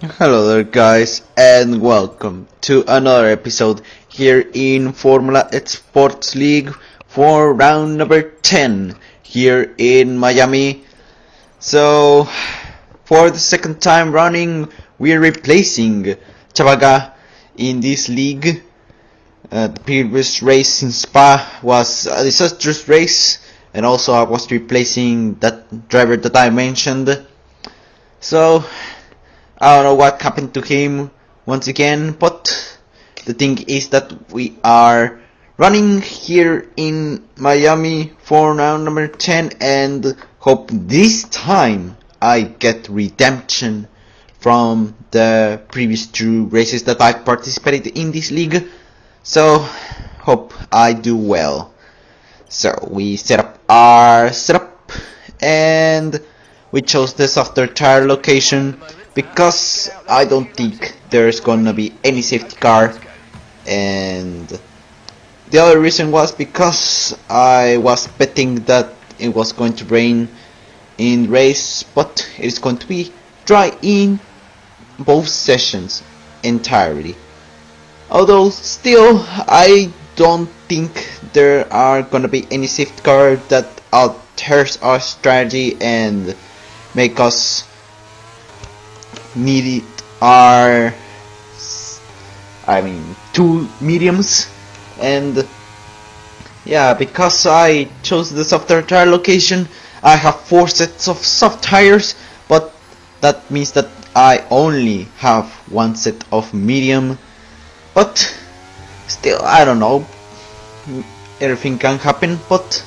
Hello there guys and welcome to another episode here in Formula E Sports League for round number 10 here in Miami. So for the second time running we're replacing ChavaaGA in this league. The previous race in Spa was a disastrous race, and also I was replacing that driver that I mentioned. So I don't know what happened to him once again, but the thing is that we are running here in Miami for round number 10 and hope this time I get redemption from the previous two races that I participated in this league. So hope I do well. So we set up our setup and we chose the softer tire location because I don't think there's gonna be any safety car, and the other reason was because I was betting that it was going to rain in race, but it is going to be dry in both sessions entirely. Although still I don't think there are gonna be any safety car that alters our strategy and make us need our two mediums. And yeah, because I chose the softer tire location, I have 4 sets of soft tires, but that means that I only have 1 set of medium. But still, I don't know, everything can happen, but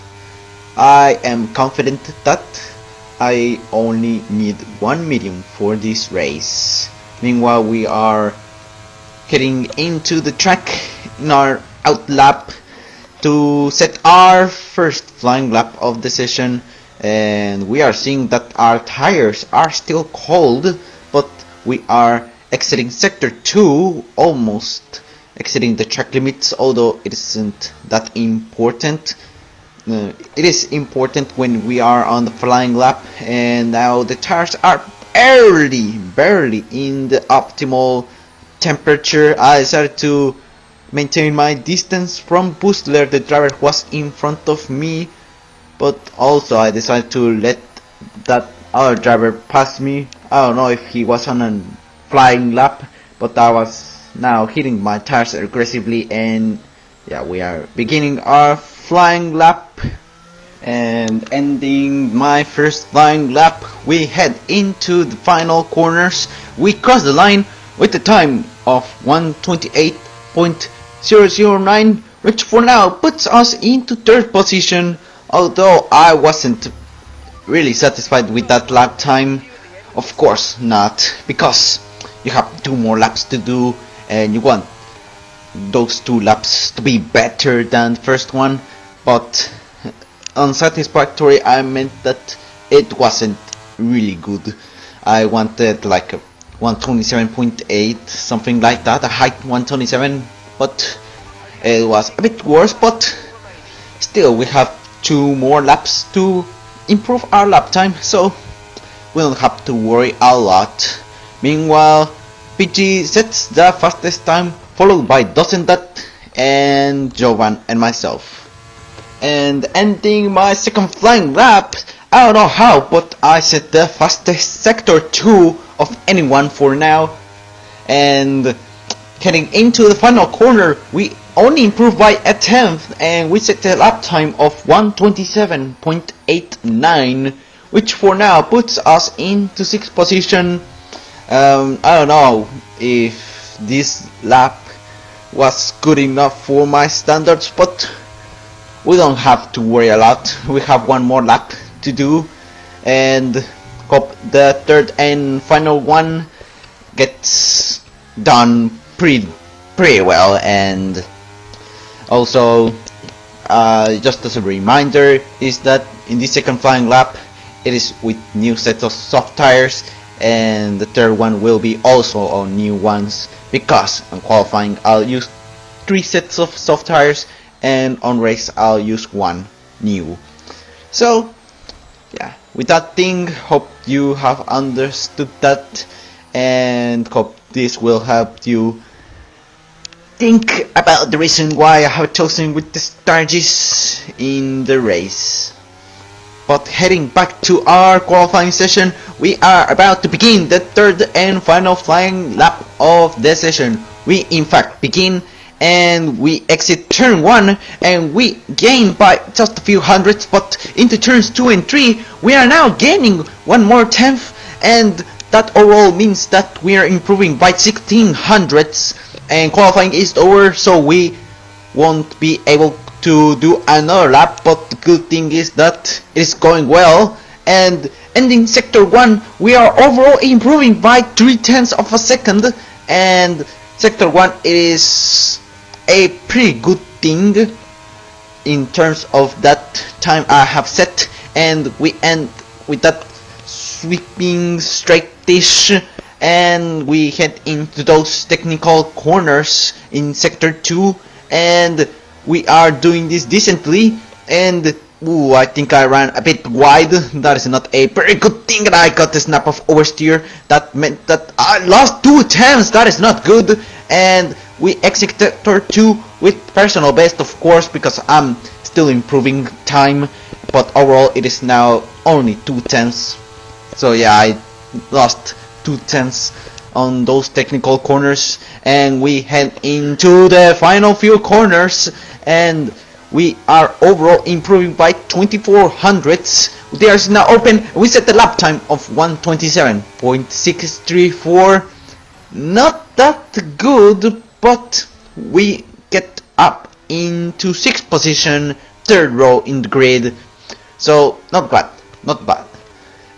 I am confident that I only need 1 medium for this race. Meanwhile, we are heading into the track in our out lap to set our first flying lap of the session, and we are seeing that our tires are still cold, but we are exiting sector 2, almost exiting the track limits, although it isn't that important. It is important when we are on the flying lap, and now the tires are barely in the optimal temperature. I decided to maintain my distance from Boostler, the driver who was in front of me, but also I decided to let that other driver pass me. I don't know if he was on a flying lap, but I was now hitting my tires aggressively, and yeah, we are beginning our flying lap and ending my first flying lap. We head into the final corners. We cross the line with a time of 1:28.009, which for now puts us into 3rd position, although I wasn't really satisfied with that lap time. Of course not, because you have 2 more laps to do and you want those 2 laps to be better than the first one. But unsatisfactory, I meant that it wasn't really good. I wanted like a 127.8, something like that, a high 127, but it was a bit worse. But still, we have 2 more laps to improve our lap time, so we don't have to worry a lot. Meanwhile, PG sets the fastest time, followed by Dosendat and Jovan and myself. And ending my second flying lap, I don't know how, but I set the fastest sector 2 of anyone for now. And heading into the final corner, we only improved by a 10th, and we set the lap time of 1:27.89, which for now puts us into 6th position. I don't know if this lap was good enough for my standards, but we don't have to worry a lot. We have 1 more lap to do, and hope the 3rd and final one gets done pretty well. And also, just as a reminder, is that in this second flying lap, it is with new sets of soft tires, and the 3rd one will be also on new ones, because on qualifying I'll use 3 sets of soft tires, and on race I'll use 1 new. So yeah, with that thing, hope you have understood that, and hope this will help you think about the reason why I have chosen with the strategies in the race. But heading back to our qualifying session, we are about to begin the third and final flying lap of the session. We in fact begin and we exit turn 1 and we gain by just a few hundredths, but into turns 2 and 3 we are now gaining one more tenth, and that overall means that we are improving by 16 hundredths, and qualifying is over, so we won't be able to do another lap. But the good thing is that it is going well, and ending sector 1 we are overall improving by 0.3 of a second, and sector 1 is a pretty good thing in terms of that time I have set, and we end with that sweeping straightish, and we head into those technical corners in sector 2, and we are doing this decently, and ooh, I think I ran a bit wide. That is not a very good thing, that I got the snap of oversteer. That meant that I lost 2 attempts. That is not good, and we exit sector 2 with personal best, of course, because I'm still improving time, but overall it is now only 2 tenths. So yeah, I lost 2 tenths on those technical corners, and we head into the final few corners, and we are overall improving by 24 hundredths. There's now open. We set the lap time of 1:27.634. Not that good, but we get up into 6th position, 3rd row in the grid. So not bad, not bad.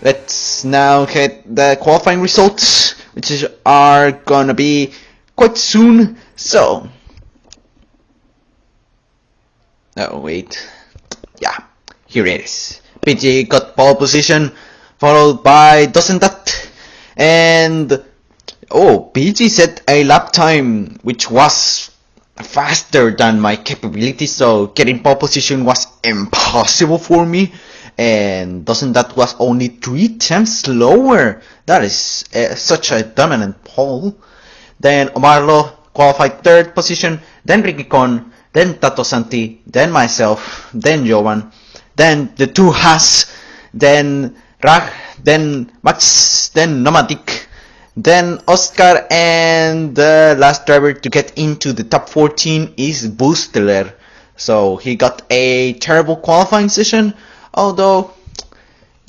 Let's now get the qualifying results, which are gonna be quite soon. So, oh wait, yeah, here it is. PG got pole position, followed by Doesn't That, and oh, PG set a lap time which was faster than my capability, so getting pole position was impossible for me. And Doesn't That was only 3 tenths slower. That is such a dominant pole. Then Omarlo qualified 3rd position, then Ricky Con, then Tato Santi, then myself, then Jovan, then the 2 Haas, then Rag, then Max, then Nomadic, then Oscar, and the last driver to get into the top 14 is Boosteler. So he got a terrible qualifying session, although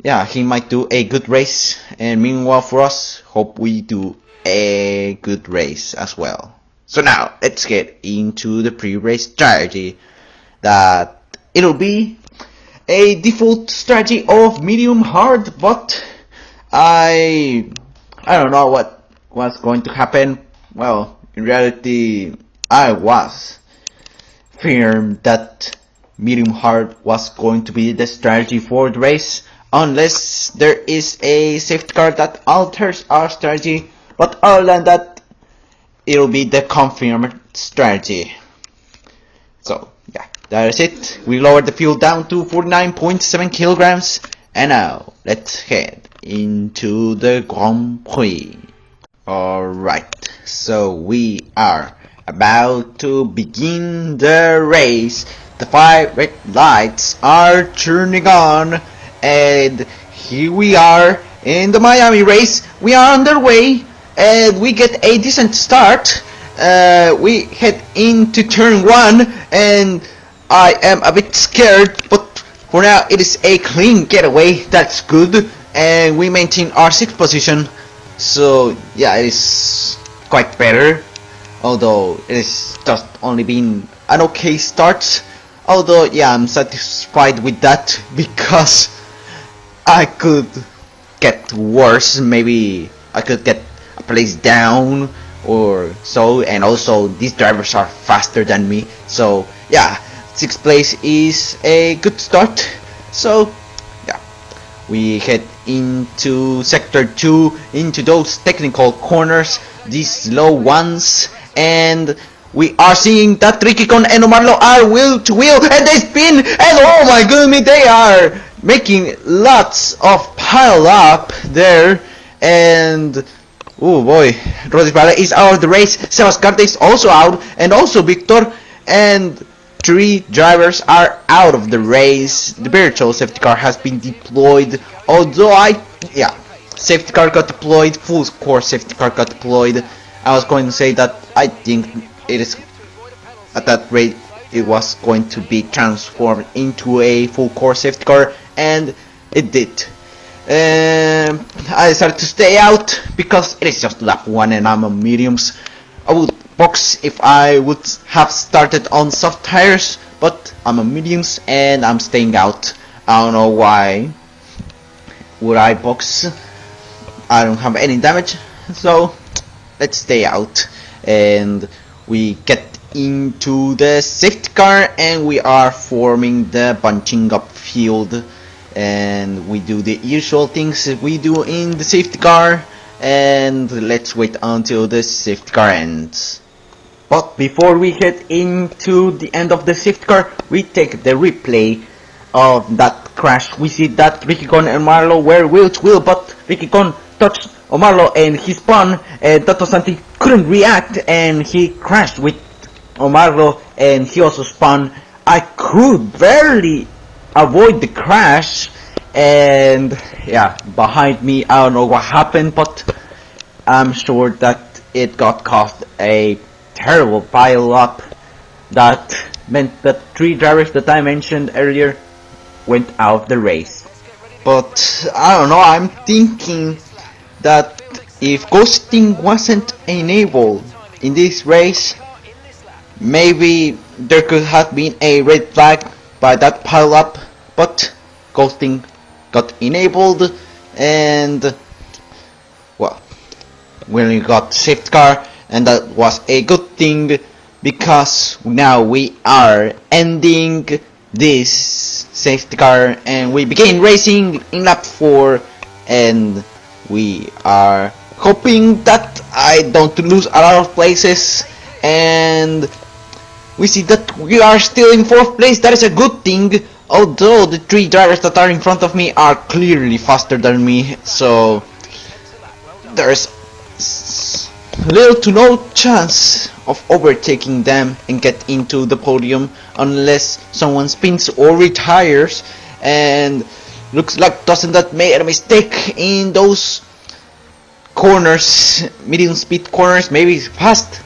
yeah, he might do a good race, and meanwhile for us, hope we do a good race as well. So now let's get into the pre-race strategy. That it'll be a default strategy of medium hard, but I don't know what's going to happen. Well, in reality, I was firm that medium hard was going to be the strategy for the race, unless there is a safety car that alters our strategy. But other than that, it'll be the confirmed strategy. So yeah, that is it. We lowered the fuel down to 49.7 kilograms, and now let's head into the Grand Prix. Alright, so we are about to begin the race. The 5 red lights are turning on, and here we are in the Miami race. We are underway, and we get a decent start. We head into turn 1, and I am a bit scared, but for now it is a clean getaway. That's good, and we maintain our 6th position. So yeah, it is quite better, although it is just only been an okay start. Although yeah, I'm satisfied with that, because I could get worse. Maybe I could get a place down or so, and also these drivers are faster than me. So yeah, 6th place is a good start. So yeah, we head into sector 2, into those technical corners, these slow ones, and we are seeing that Rikikon and Omarlo are wheel to wheel, and they spin, and oh my goodness, they are making lots of pile up there, and Oh boy, Rhonin is out of the race, ChavaaGA is also out, and also Victor, and 3 drivers are out of the race. The virtual safety car has been deployed, although safety car got deployed, full course safety car got deployed. I was going to say that I think it is, at that rate, it was going to be transformed into a full course safety car, and it did. I decided to stay out because it is just lap 1 and I'm on mediums. I would box if I would have started on soft tires, but I'm on mediums and I'm staying out. I don't know why would I box. I don't have any damage, so let's stay out. And we get into the safety car and we are forming the bunching up field, and we do the usual things we do in the safety car, and let's wait until the safety car ends. But before we head into the end of the safety car, we take the replay of that crash. We see that Ricky Gon and Marlo were wheel to wheel, but Ricky Gon touched Marlo and he spun, and Toto Santi couldn't react and he crashed with Marlo and he also spun. I could barely avoid the crash, and yeah, behind me I don't know what happened, but I'm sure that it got caused a terrible pile up that meant that 3 drivers that I mentioned earlier went out of the race. But I don't know, I'm thinking that if ghosting wasn't enabled in this race, maybe there could have been a red flag by that pile up, but ghosting got enabled, and well, we only got safety car, and that was a good thing because now we are ending this safety car and we begin racing in lap 4, and we are hoping that I don't lose a lot of places, and we see that we are still in 4th place. That is a good thing, although the 3 drivers that are in front of me are clearly faster than me, so there's little to no chance of overtaking them and get into the podium unless someone spins or retires. And looks like Dawson that made a mistake in those corners, medium speed corners, maybe fast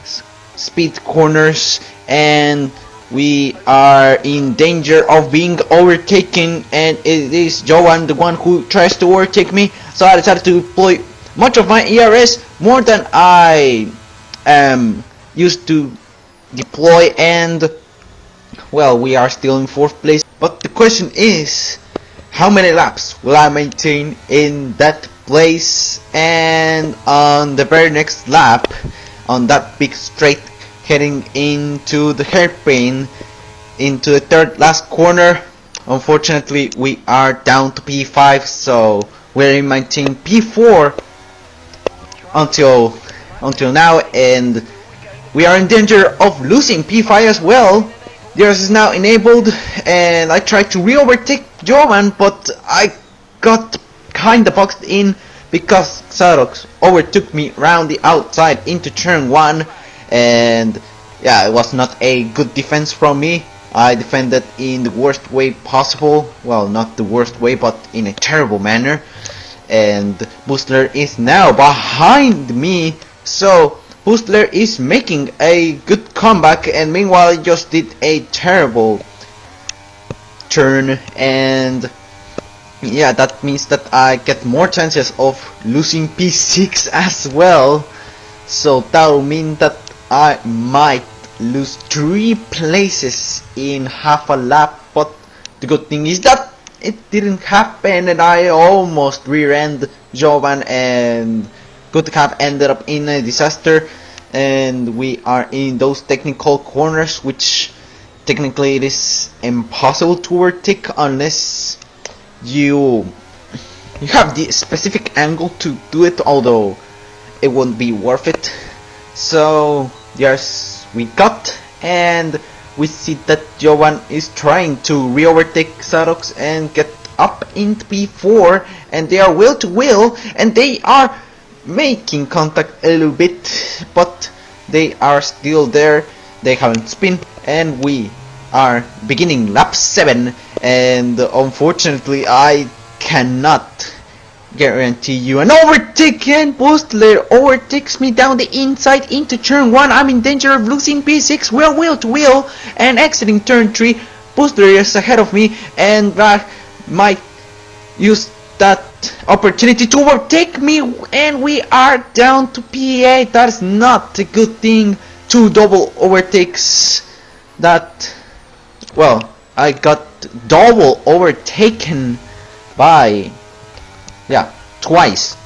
speed corners, and we are in danger of being overtaken, and it is Joan the one who tries to overtake me, so I decided to deploy much of my ERS, more than I am used to deploy, and well, we are still in 4th place. But the question is, how many laps will I maintain in that place? And on the very next lap, on that big straight heading into the hairpin, into the 3rd last corner, unfortunately we are down to P5, so we're maintaining P4 until now, and we are in danger of losing P5 as well. Theirs is now enabled, and I tried to re-overtake Jovan, but I got kinda boxed in because Xerox overtook me around the outside into turn 1, and yeah, it was not a good defense from me. I defended in the worst way possible, well, not the worst way, but in a terrible manner, and Boostler is now behind me, so Boostler is making a good comeback, and meanwhile I just did a terrible turn, and yeah, that means that I get more chances of losing P6 as well, so that will mean that I might lose 3 places in half a lap. But the good thing is that it didn't happen, and I almost rear-ended Jovan and could have ended up in a disaster. And we are in those technical corners, which technically it is impossible to overtake unless you have the specific angle to do it, although it won't be worth it. So yes, we got, and we see that Jovan is trying to re-overtake Xerox and get up into P4, and they are wheel to wheel, and they are making contact a little bit, but they are still there. They haven't spin, and we are beginning lap 7, and unfortunately I cannot guarantee you an overtake, and Bustler overtakes me down the inside into turn 1. I'm in danger of losing P6. We're wheel to wheel and exiting turn 3. Bustler is ahead of me, and might use that opportunity to overtake me, and we are down to P8. That is not a good thing. 2 double overtakes. That, well, I got double overtaken by, yeah, twice,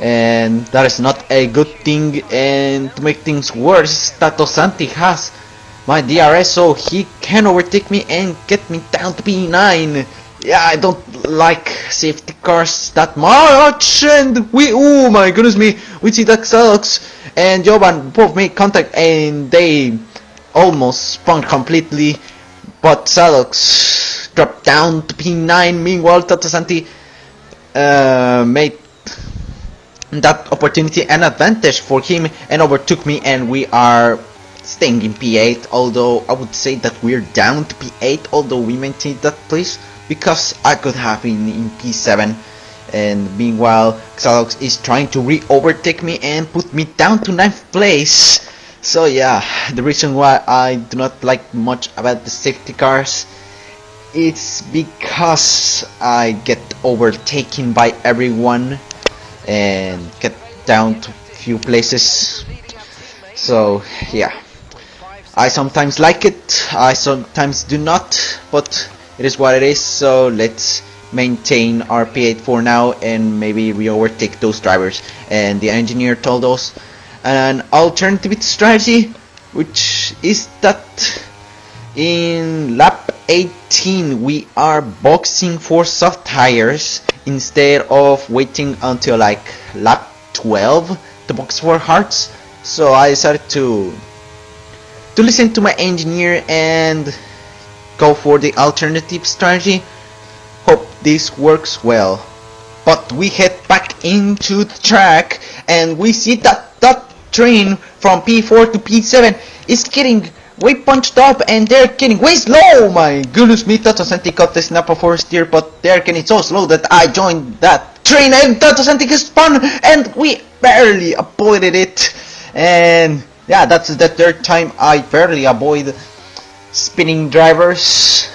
and that is not a good thing. And to make things worse, Tato Santi has my DRS, so he can overtake me and get me down to P9. Yeah, I don't like safety cars that much, and oh my goodness me, we see that Xalox and Jovan both make contact, and they almost spun completely, but Xalox dropped down to P9. Meanwhile, Tato Santi made that opportunity an advantage for him and overtook me, and we are staying in P8, although I would say that we're down to P8, although we maintained that place, because I could have been in P7. And meanwhile, Xalox is trying to re-overtake me and put me down to 9th place. So yeah, the reason why I do not like much about the safety cars, it's because I get overtaken by everyone and get down to few places. So yeah, I sometimes like it, I sometimes do not, but it is what it is. So let's maintain our P8 for now, and maybe we overtake those drivers. And the engineer told us an alternative strategy, which is that in lap 18 we are boxing for soft tires instead of waiting until like lap 12 to box for hards. So I decided to listen to my engineer and go for the alternative strategy. Hope this works well. But we head back into the track, and we see that that train from P4 to P7 is getting way punched up, and they're getting way slow. My goodness me, Tato Santi got the snap of first steer, but they're getting so slow that I joined that train, and Tato Santi spun, and we barely avoided it. And yeah, that's the 3rd time I barely avoid spinning drivers,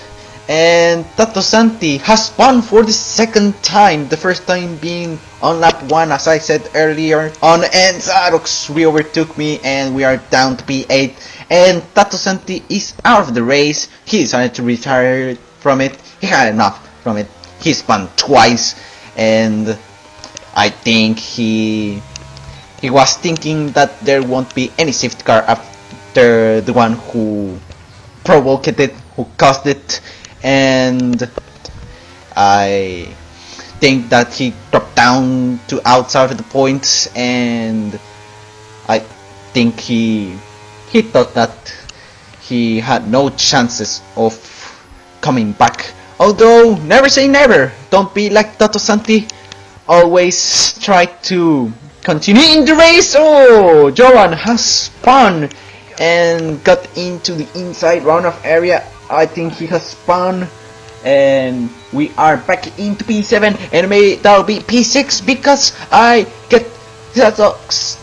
and Tato Santi has spun for the 2nd time, the first time being on lap 1 as I said earlier on, and Xalox re-overtook me, and we are down to P8, and Tato Santi is out of the race. He decided to retire from it. He had enough from it. He spun twice, and I think he was thinking that there won't be any safety car after the one who provoked it, who caused it, and I think that he dropped down to outside of the points, and I think he thought that he had no chances of coming back. Although, never say never. Don't be like Tato Santi. Always try to continue in the race. Oh, Joran has spun and got into the inside runoff area. I think he has spun, and we are back into P7, and maybe that'll be P6 because I get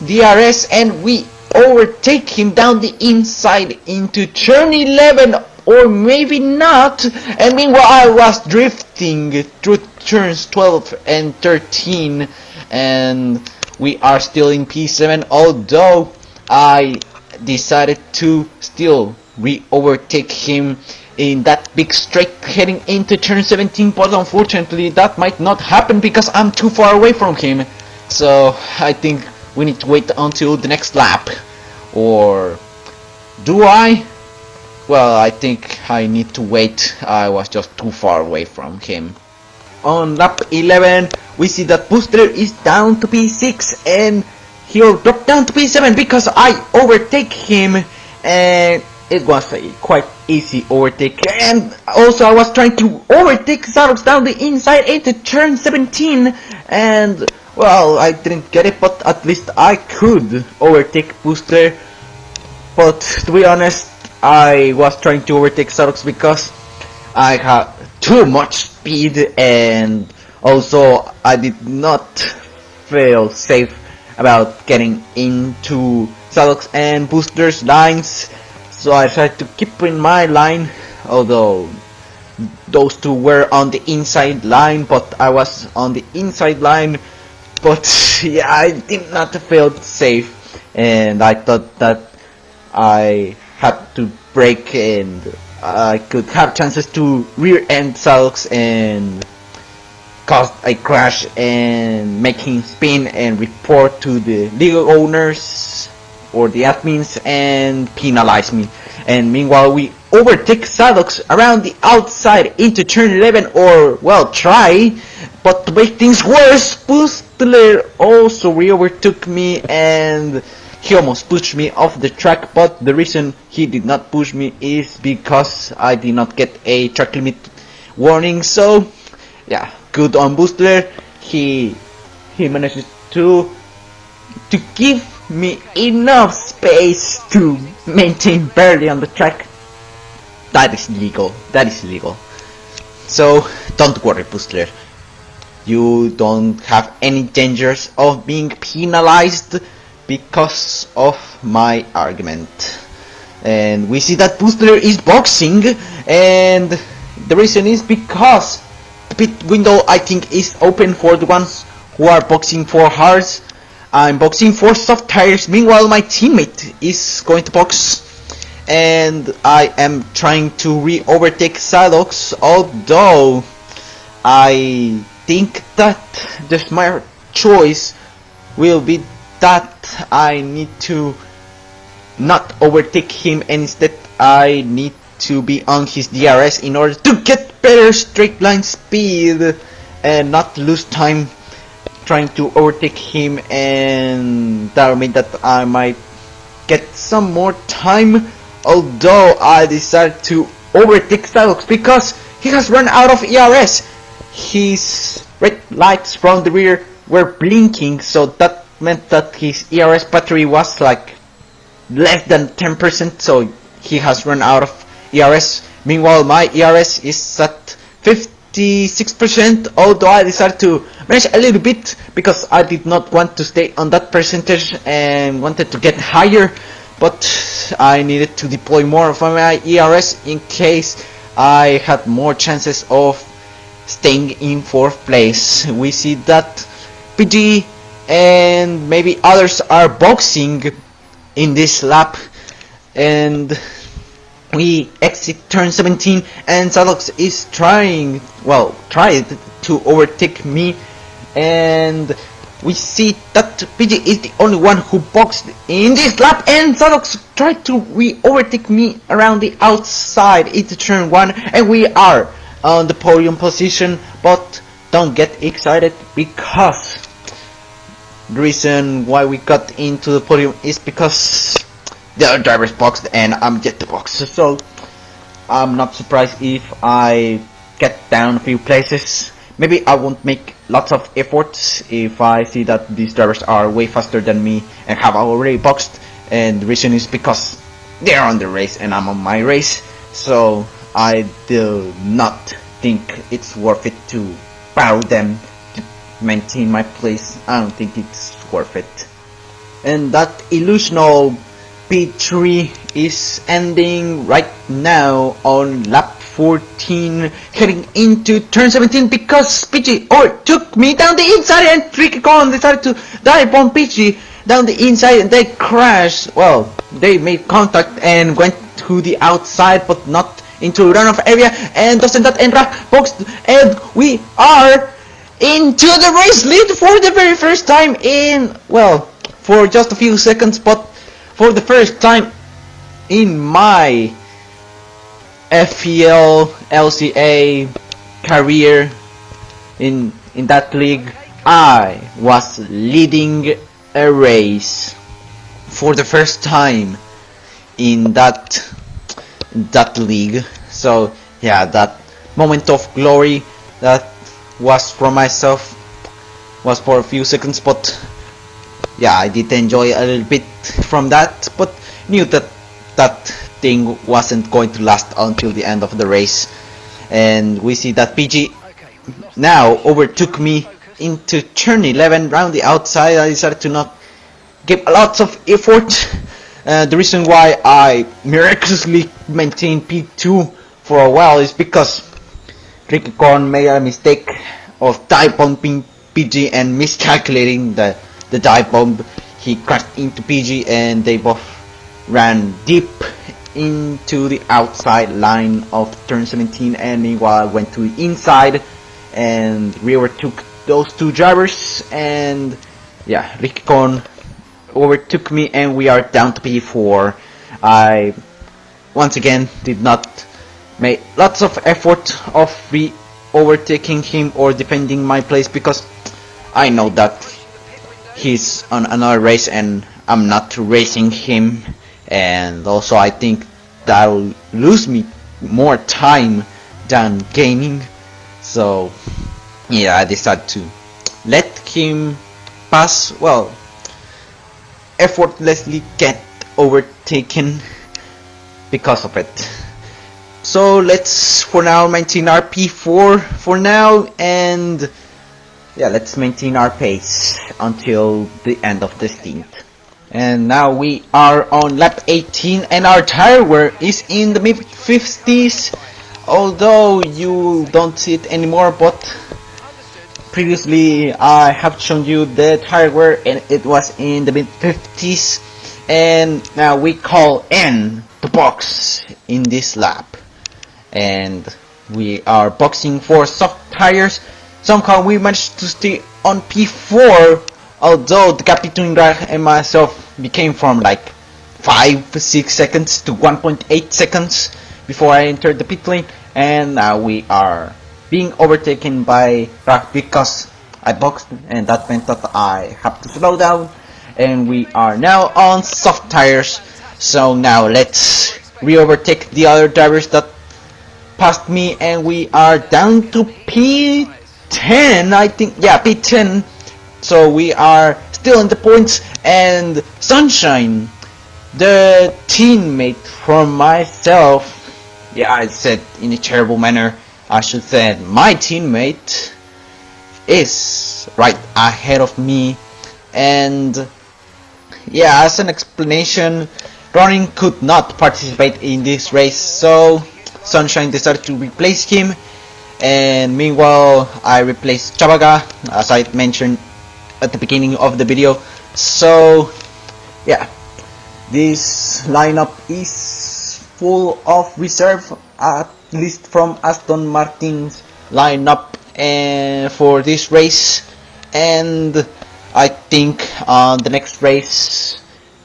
DRS, and we overtake him down the inside into turn 11, or maybe not. And meanwhile I was drifting through turns 12 and 13, and we are still in P7, although I decided to still re-overtake him in that big straight heading into turn 17, but unfortunately that might not happen because I'm too far away from him. So I think we need to wait until the next lap. Or do I? Well, I think I need to wait. I was just too far away from him. On lap 11 we see that Booster is down to P6, and he'll drop down to P7 because I overtake him, and it was a quite easy overtake. And also I was trying to overtake Xalox down the inside into turn 17, and Well, I didn't get it, but at least I could overtake Booster. But to be honest, I was trying to overtake Xerox because I had too much speed, and also I did not feel safe about getting into Xerox and Booster's lines. So I tried to keep in my line, although those two were on the inside line, but I was on the inside line. But yeah, I did not feel safe, and I thought that I had to brake and I could have chances to rear end Salks and cause a crash and make him spin and report to the legal owners or the admins and penalize me. And meanwhile we overtake Saddocks around the outside into turn 11, or well, try, but to make things worse, Boostler also re-overtook me and he almost pushed me off the track. But the reason he did not push me is because I did not get a track limit warning. So yeah, good on Boostler. He managed to give me enough space to maintain barely on the track. That is legal. That is legal. So don't worry, Boostler. You don't have any dangers of being penalized because of my argument. And we see that Boostler is boxing, and the reason is because the pit window, I think, is open for the ones who are boxing for hards. I'm boxing for soft tires. Meanwhile, my teammate is going to box, and I am trying to re-overtake Saddocks, although I think that the smart choice will be that I need to not overtake him, and instead I need to be on his DRS in order to get better straight line speed and not lose time trying to overtake him, and that will mean that I might get some more time, although I decided to overtake Saddocks because he has run out of ERS. His red lights from the rear were blinking, so that meant that his ERS battery was like less than 10%, so he has run out of ERS. Meanwhile, my ERS is at 56%, although I decided to manage a little bit because I did not want to stay on that percentage and wanted to get higher, but I needed to deploy more of my ERS in case I had more chances of staying in 4th place. We see that PG and maybe others are boxing in this lap, and we exit turn 17 and Saddocks is tried to overtake me, and we see that PG is the only one who boxed in this lap, and Saddocks tried to overtake me around the outside into turn 1, and we are on the podium position. But don't get excited, because the reason why we got into the podium is because the other drivers boxed and I'm yet to box, so I'm not surprised if I get down a few places. Maybe I won't make lots of efforts if I see that these drivers are way faster than me and have already boxed, and the reason is because they're on the race and I'm on my race, so I do not think it's worth it to battle them to maintain my place. I don't think it's worth it. And that illusional P3 is ending right now on lap 14, heading into turn 17, because PG took me down the inside and Tricky Con decided to dive on PG down the inside, and they crashed. Well, they made contact and went to the outside but not into runoff area, and doesn't that end boxed, and we are into the race lead for the very first time in, well, for just a few seconds, but for the first time in my FPL LCA career in that league, I was leading a race for the first time in that league. So yeah, that moment of glory that was for myself was for a few seconds, but yeah, I did enjoy a little bit from that, but knew that that thing wasn't going to last until the end of the race. And we see that PG now overtook me into turn 11 round the outside. I decided to not give lots of effort. The reason why I miraculously maintained P2 for a while is because Ricky Korn made a mistake of dive bombing PG and miscalculating the dive bomb. He crashed into PG and they both ran deep into the outside line of turn 17, and meanwhile I went to the inside and we overtook those two drivers, and yeah, Ricky Korn overtook me and we are down to P4. I once again did not make lots of effort of overtaking him or defending my place, because I know that he's on another race and I'm not racing him, and also I think that'll lose me more time than gaining. So yeah, I decided to let him pass, well, effortlessly get overtaken because of it. So let's for now maintain our P4 for now, and yeah, let's maintain our pace until the end of the stint. And now we are on lap 18 and our tire wear is in the mid 50s, although you don't see it anymore, but previously I have shown you the tire wear and it was in the mid 50s. And now we call N the box in this lap, and we are boxing for soft tires. Somehow we managed to stay on P4, although the gap between Raj and myself became from like 5-6 seconds to 1.8 seconds before I entered the pit lane, and now we are being overtaken by Raj because I boxed, and that meant that I have to slow down, and we are now on soft tires. So now let's re-overtake the other drivers that passed me, and we are down to P10, I think, yeah, P10. So we are still in the points, and Sunshine, the teammate from myself, yeah, I said in a terrible manner, I should say my teammate is right ahead of me. And yeah, as an explanation, Rhonin could not participate in this race, so Sunshine decided to replace him, and meanwhile I replaced ChavaaGA, as I mentioned at the beginning of the video. So yeah, this lineup is full of reserve, at least from Aston Martin's lineup for this race, and I think on the next race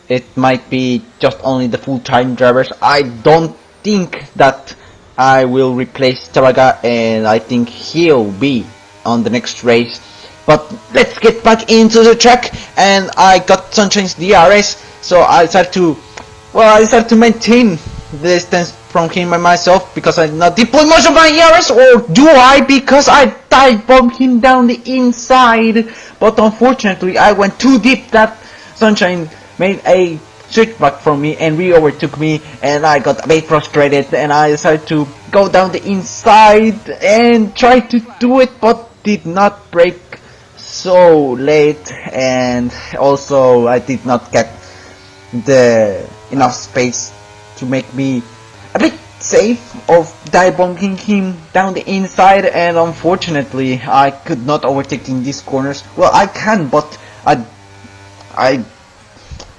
it might be just only the full-time drivers. I don't think that I will replace ChavaaGA, and I think he'll be on the next race. But let's get back into the track, and I got Sunshine's DRS, so I decided to maintain the distance from him and myself, because I did not deploy much of my DRS, or do I? Because I dive bombed him down the inside, but unfortunately I went too deep that Sunshine made a switchback from me and re-overtook me, and I got a bit frustrated, and I decided to go down the inside and try to do it, but did not brake so late, and also I did not get the enough space to make me a bit safe of dive bombing him down the inside, and unfortunately I could not overtake in these corners. Well, I can, but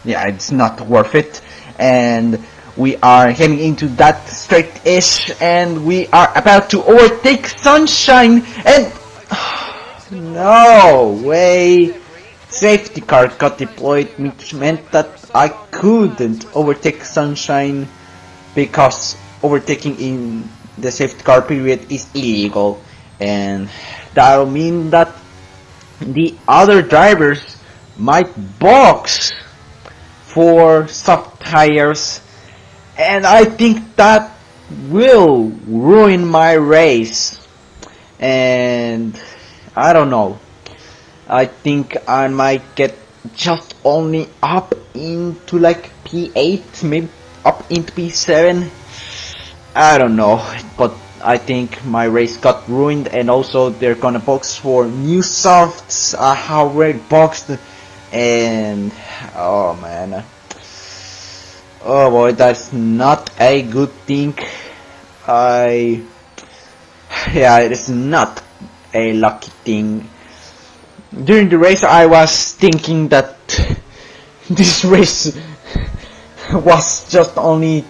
yeah, it's not worth it. And we are heading into that straight-ish, and we are about to overtake Sunshine, and no way, safety car got deployed, which meant that I couldn't overtake Sunshine, because overtaking in the safety car period is illegal, and that'll mean that the other drivers might box for soft tires, and I think that will ruin my race, and I don't know. I think I might get just only up into like P8, maybe up into P7. I don't know, but I think my race got ruined, and also they're gonna box for new softs. I have already boxed, and oh man, oh boy, that's not a good thing. Yeah, it is not a lucky thing. During the race, I was thinking that this race was just only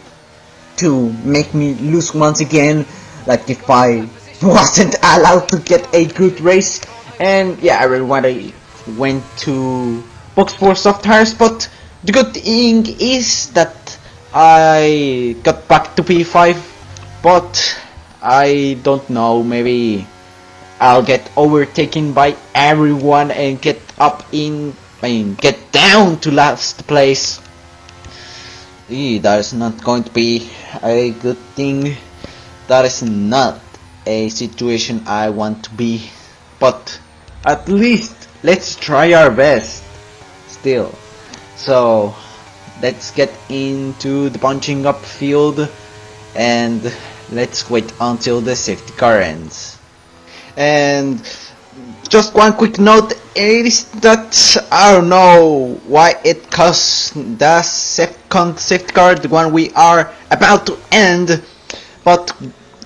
to make me lose once again, like if I wasn't allowed to get a good race. And yeah, I really went to box for soft tires, but the good thing is that I got back to P5, but I don't know, maybe I'll get overtaken by everyone and get get down to last place. That is not going to be a good thing. That is not a situation I want to be. But at least let's try our best still. So let's get into the punching up field and let's wait until the safety car ends. And just one quick note is that I don't know why it costs the second safety car, the one we are about to end, but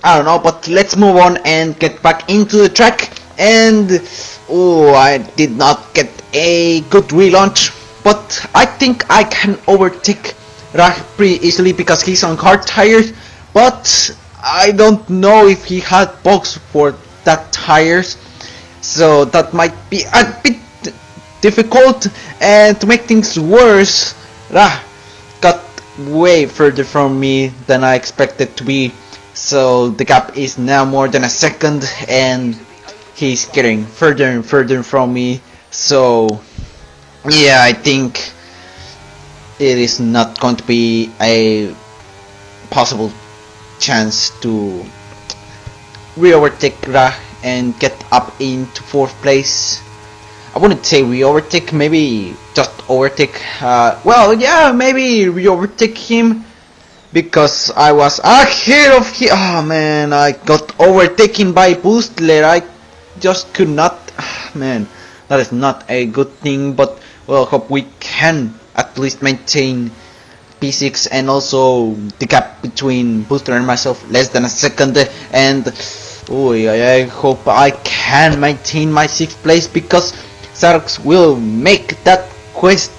I don't know, but let's move on and get back into the track. And oh, I did not get a good relaunch, but I think I can overtake Rah pretty easily because he's on hard tires, but I don't know if he had box for that tires, so that might be a bit difficult. And to make things worse, Rah got way further from me than I expected to be, so the gap is now more than a second and he's getting further and further from me. So yeah, I think it is not going to be a possible chance to re-overtake Rah and get up into 4th place. I wouldn't say re-overtake, maybe just overtake. Well, yeah, maybe re-overtake him, because I was ahead of him. Oh man, I got overtaken by Boostler. I just could not. Man, that is not a good thing, but well, hope we can at least maintain P6, and also the gap between Booster and myself less than a second. And oh, I hope I can maintain my 6th place, because Xerox will make that quest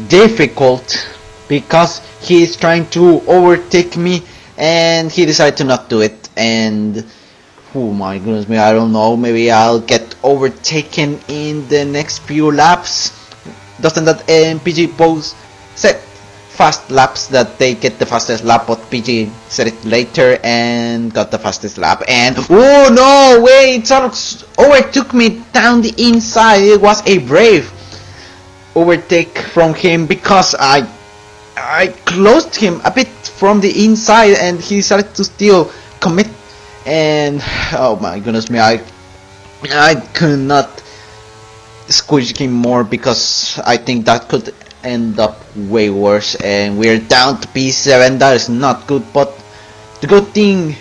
difficult, because he is trying to overtake me and he decided to not do it. And oh my goodness me, I don't know, maybe I'll get overtaken in the next few laps. Doesn't that MPG post set fast laps that they get the fastest lap, but PG said it later and got the fastest lap. And oh no, wait, Xerox overtook me down the inside. It was a brave overtake from him, because I closed him a bit from the inside and he started to still commit. And oh my goodness me, I could not squish him more, because I think that could end up way worse, and we're down to P7. That is not good. But the good thing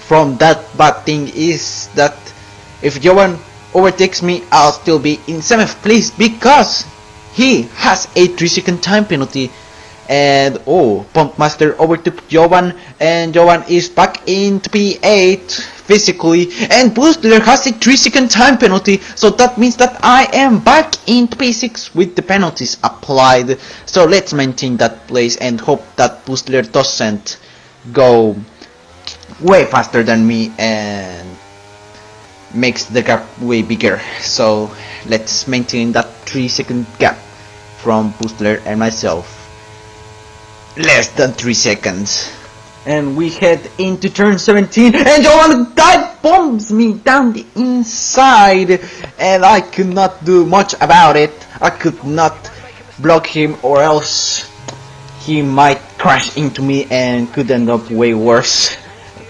from that bad thing is that if Johan overtakes me, I'll still be in 7th place, because he has a 3-second time penalty. And oh, Pumpmaster overtook Jovan, and Jovan is back into P8 physically, and Boostler has a 3-second time penalty, so that means that I am back into P6 with the penalties applied. So let's maintain that place and hope that Boostler doesn't go way faster than me and makes the gap way bigger. So let's maintain that 3-second gap from Boostler and myself. Less than 3 seconds. And we head into turn 17, and Johan dive bombs me down the inside, and I could not do much about it. I could not block him, or else he might crash into me and could end up way worse.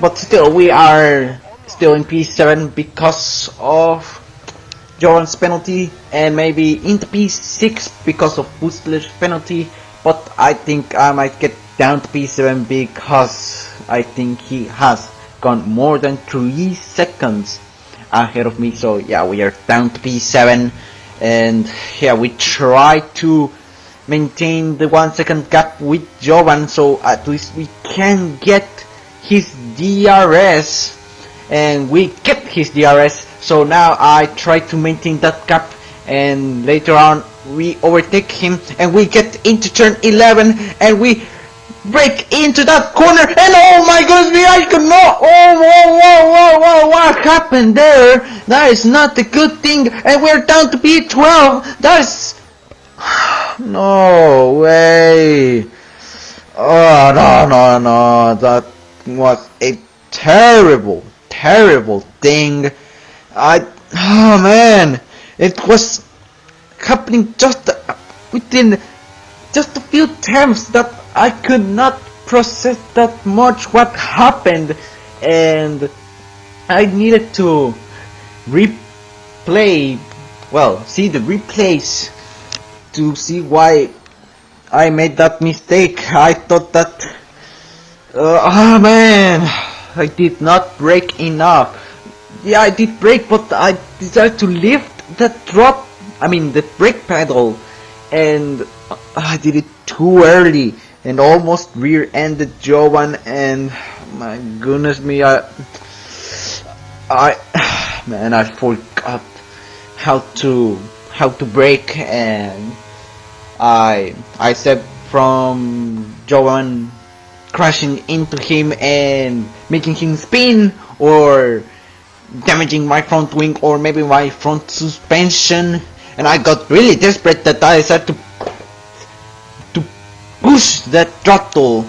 But still, we are still in P7 because of Joran's penalty, and maybe into P6 because of Boostler's penalty, but I think I might get down to P7 because I think he has gone more than 3 seconds ahead of me. So yeah, we are down to P7, and yeah, we try to maintain the 1 second gap with Jovan, so at least we can get his DRS, and we get his DRS. So now I try to maintain that gap, and later on we overtake him and we get into turn 11 and we break into that corner, and oh my goodness, I could not. Oh, what happened there? That is not a good thing, and we're down to P12. That's no way. Oh no, that was a terrible thing. Oh man, it was happening just within just a few times that I could not process that much what happened, and I needed to replay, see the replays to see why I made that mistake. I thought that, oh man, I did not brake enough. Yeah, I did brake, but I decided to lift the the brake pedal, and I did it too early and almost rear-ended Jovan, and my goodness me, I forgot how to brake, and I stepped from Jovan crashing into him and making him spin, or damaging my front wing, or maybe my front suspension, and I got really desperate that I decided to push that throttle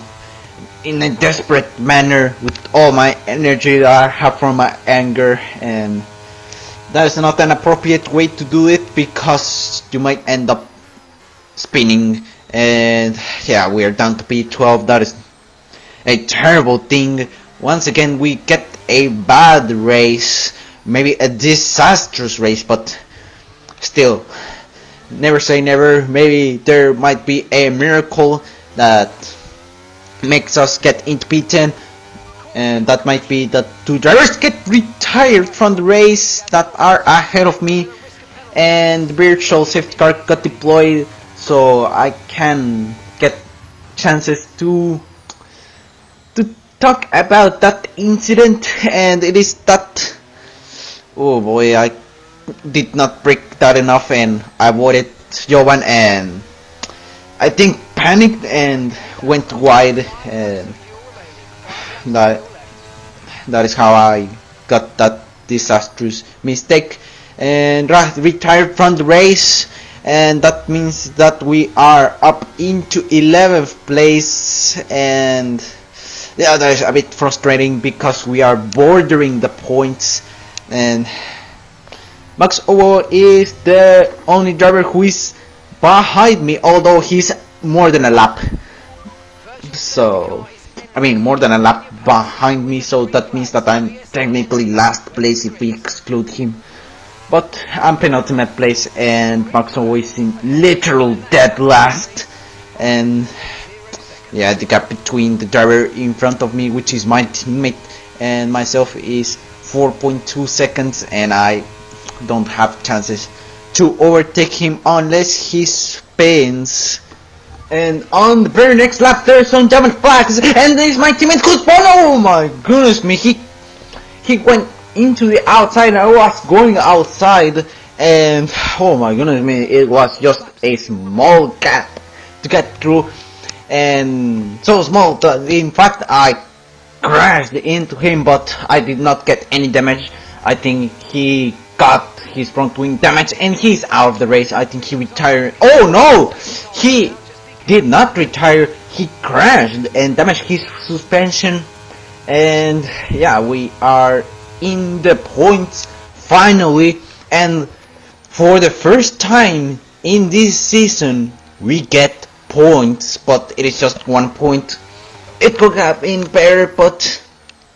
in a desperate manner with all my energy that I have from my anger, and that is not an appropriate way to do it because you might end up spinning. And yeah, we are down to P12. That is a terrible thing. Once again, we get a bad race, maybe a disastrous race, but still, never say never. Maybe there might be a miracle that makes us get into P10, and that might be that 2 drivers get retired from the race that are ahead of me, and the virtual safety car got deployed, so I can get chances to talk about that incident. And it is that, oh boy, I did not brake that enough, and I avoided Jovan, and I think panicked and went wide, and that is how I got that disastrous mistake and retired from the race. And that means that we are up into 11th place, and yeah, that is a bit frustrating because we are bordering the points, and Max Owo is the only driver who is behind me, although he's more than a lap. So, more than a lap behind me, so that means that I'm technically last place if we exclude him. But I'm penultimate place, and Max Owo is in literal dead last. And yeah, the gap between the driver in front of me, which is my teammate, and myself is 4.2 seconds, and I don't have chances to overtake him unless he spins. And on the very next lap there's some German flags, and there's my teammate who's oh my goodness me, he went into the outside, I was going outside, and oh my goodness me, it was just a small gap to get through, and so small that in fact I crashed into him, but I did not get any damage. I think he got his front wing damage and he's out of the race. I think he retired. Oh no, he did not retire, he crashed and damaged his suspension. And yeah, we are in the points finally, and for the first time in this season we get points, but it is just 1 point. It could have been better, but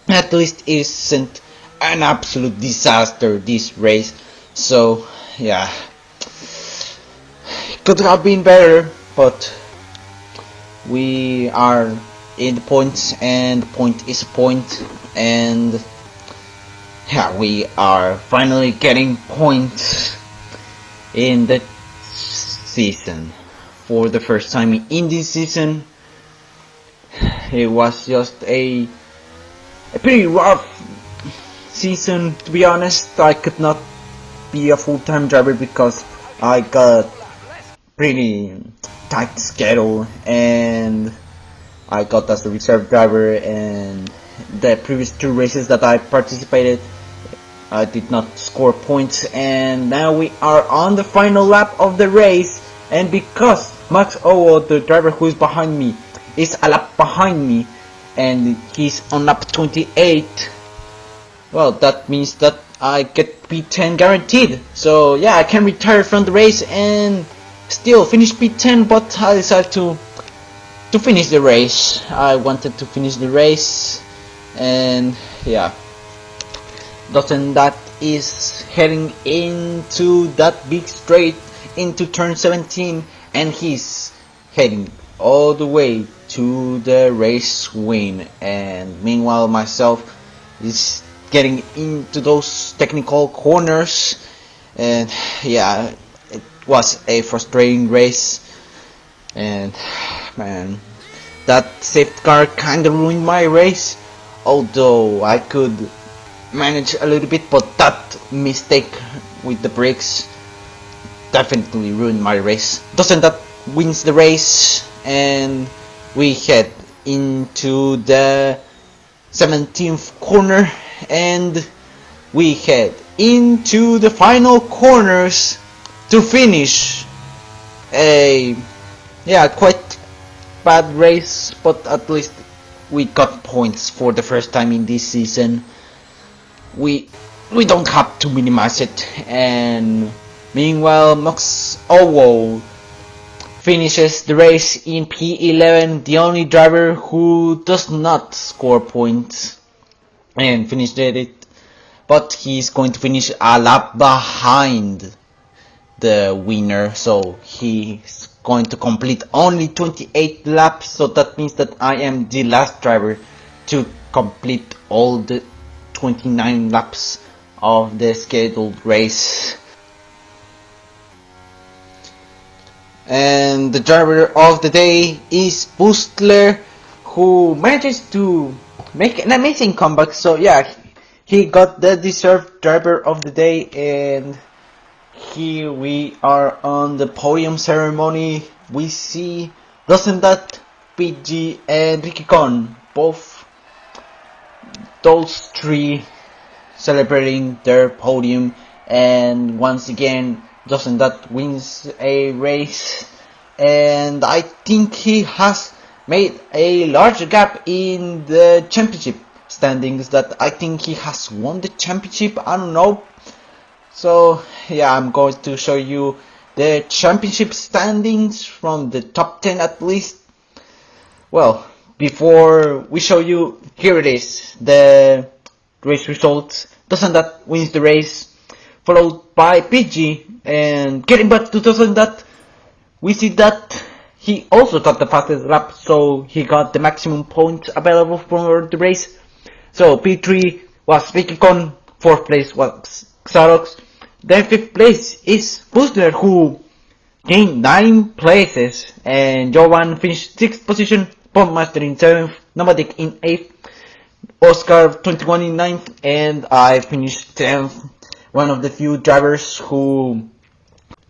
at least it isn't an absolute disaster, this race. So yeah, could have been better, but we are in the points, and point is a point, and yeah, we are finally getting points in the season for the first time in this season. It was just a pretty rough season, to be honest. I could not be a full-time driver because I got pretty tight schedule, and I got as a reserve driver, and the previous 2 races that I participated, I did not score points, and now we are on the final lap of the race, and because Max Owo, the driver who is behind me, is a lap behind me, and he's on lap 28, well, that means that I get P10 guaranteed. So yeah, I can retire from the race and still finish P10, but I decided to finish the race. I wanted to finish the race, and yeah, Dawson that is heading into that big straight into turn 17, and he's heading all the way to the race win, and meanwhile myself is getting into those technical corners, and yeah, it was a frustrating race, and man, that safety car kinda ruined my race, although I could manage a little bit, but that mistake with the brakes definitely ruined my race. Doesn't that wins the race, and we head into the 17th corner, and we head into the final corners to finish a quite bad race, but at least we got points for the first time in this season. We don't have to minimize it, and meanwhile Max Owo finishes the race in P11, the only driver who does not score points and finished it, but he's going to finish a lap behind the winner, so he's going to complete only 28 laps, so that means that I am the last driver to complete all the 29 laps of the scheduled race. And the driver of the day is Boostler, who manages to make an amazing comeback. So yeah, he got the deserved driver of the day, and here we are on the podium ceremony. We see Rosendat, PG, and Ricky Con, both those 3 celebrating their podium, and once again Rosendat wins a race, and I think he has made a large gap in the championship standings, that I think he has won the championship, I don't know. So yeah, I'm going to show you the championship standings from the top 10 at least. Well, before we show you, here it is, the race results. Rosendat wins the race, followed by PG, and getting back to Rosendat, we see that he also got the fastest lap, so he got the maximum points available for the race. So P3 was Ricky Con, 4th place was Xerox, then 5th place is Boostler, who gained 9 places, and Jovan finished 6th position, Pumpmaster in 7th, Nomadic in 8th, Oscar 21 in 9th, and I finished 10th, one of the few drivers who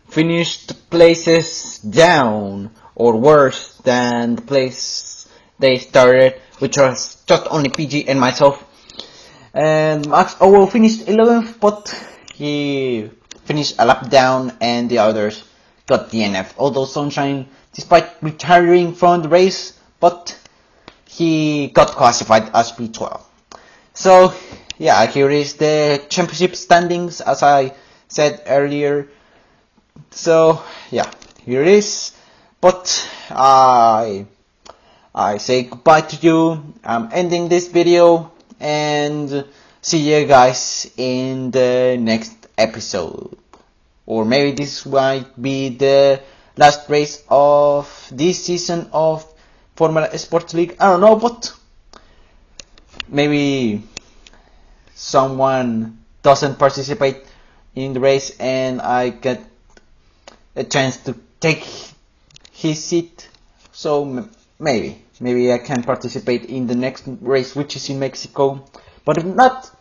finished places down, or worse than the place they started, which was just only PG and myself. And Max Owo finished 11th, but he finished a lap down, and the others got DNF. Although Sunshine, despite retiring from the race, but he got classified as P12. So yeah, here is the championship standings, as I said earlier. So yeah, here it is. But I say goodbye to you. I'm ending this video, and see you guys in the next episode. Or maybe this might be the last race of this season of Formula Sports League. I don't know, but maybe someone doesn't participate in the race and I get a chance to take his seat. So maybe I can participate in the next race, which is in Mexico. But if not,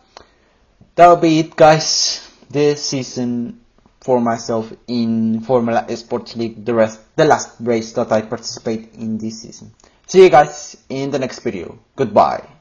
that'll be it, guys. This season for myself in Formula Sports League, the last race that I participate in this season. See you guys in the next video. Goodbye.